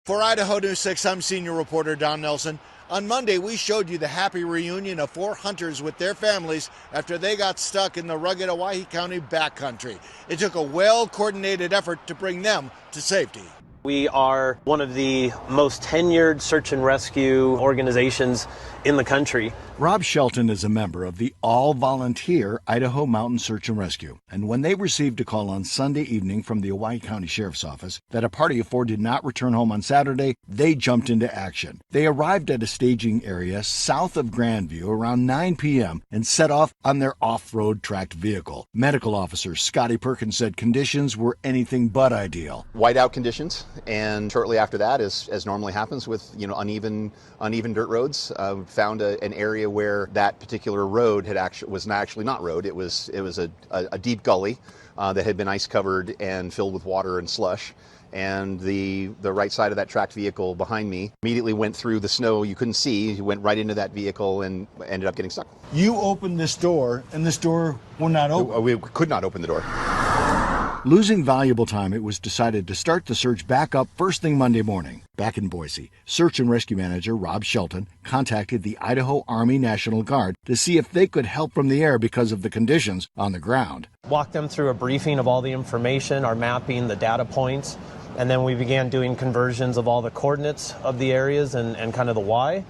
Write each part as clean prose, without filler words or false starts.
For Idaho News 6, I'm senior reporter Don Nelson. On Monday, we showed you the happy reunion of 4 hunters with their families after they got stuck in the rugged Owyhee County backcountry. It took a well-coordinated effort to bring them to safety. We are one of the most tenured search and rescue organizations in the country. Rob Shelton is a member of the all-volunteer Idaho Mountain Search and Rescue. And when they received a call on Sunday evening from the Owyhee County Sheriff's Office that a party of 4 did not return home on Saturday, they jumped into action. They arrived at a staging area south of Grandview around 9 p.m. and set off on their off-road tracked vehicle. Medical officer Scotty Perkins said conditions were anything but ideal. Whiteout conditions, and shortly after that, as normally happens with uneven dirt roads, found an area where that particular road was not road. It was a deep gully that had been ice covered and filled with water and slush. And the right side of that tracked vehicle behind me immediately went through the snow you couldn't see. You went right into that vehicle and ended up getting stuck. You opened this door, and this door would not open. We could not open the door. Losing valuable time, it was decided to start the search back up first thing Monday morning. Back in Boise, Search and Rescue Manager Rob Shelton contacted the Idaho Army National Guard to see if they could help from the air because of the conditions on the ground. Walked them through a briefing of all the information, our mapping, the data points, and then we began doing conversions of all the coordinates of the areas and kind of the why.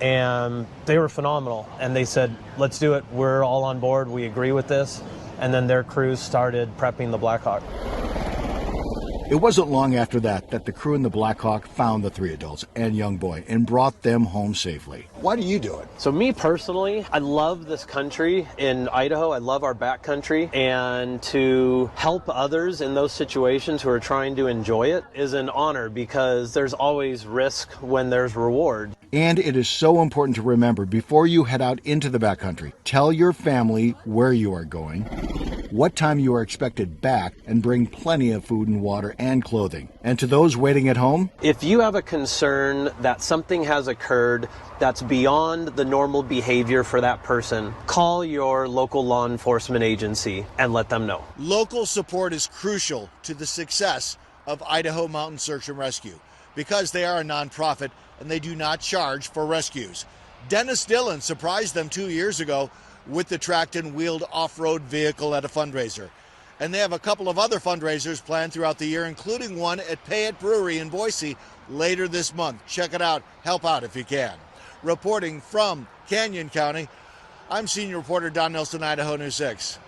And they were phenomenal. And they said, let's do it. We're all on board. We agree with this. And then their crews started prepping the Blackhawk. It wasn't long after that the crew in the Blackhawk found the 3 adults and young boy and brought them home safely. Why do you do it? So me personally, I love this country in Idaho. I love our backcountry, and to help others in those situations who are trying to enjoy it is an honor, because there's always risk when there's reward. And it is so important to remember before you head out into the backcountry, tell your family where you are going, what time you are expected back, and bring plenty of food and water and clothing. And to those waiting at home, if you have a concern that something has occurred that's beyond the normal behavior for that person, call your local law enforcement agency and let them know. Local support is crucial to the success of Idaho Mountain Search and Rescue because they are a nonprofit and they do not charge for rescues. Dennis Dillon surprised them 2 years ago with the tracked and wheeled off-road vehicle at a fundraiser. And they have a couple of other fundraisers planned throughout the year, including one at Payette Brewery in Boise later this month. Check it out. Help out if you can. Reporting from Canyon County, I'm senior reporter Don Nelson, Idaho News 6.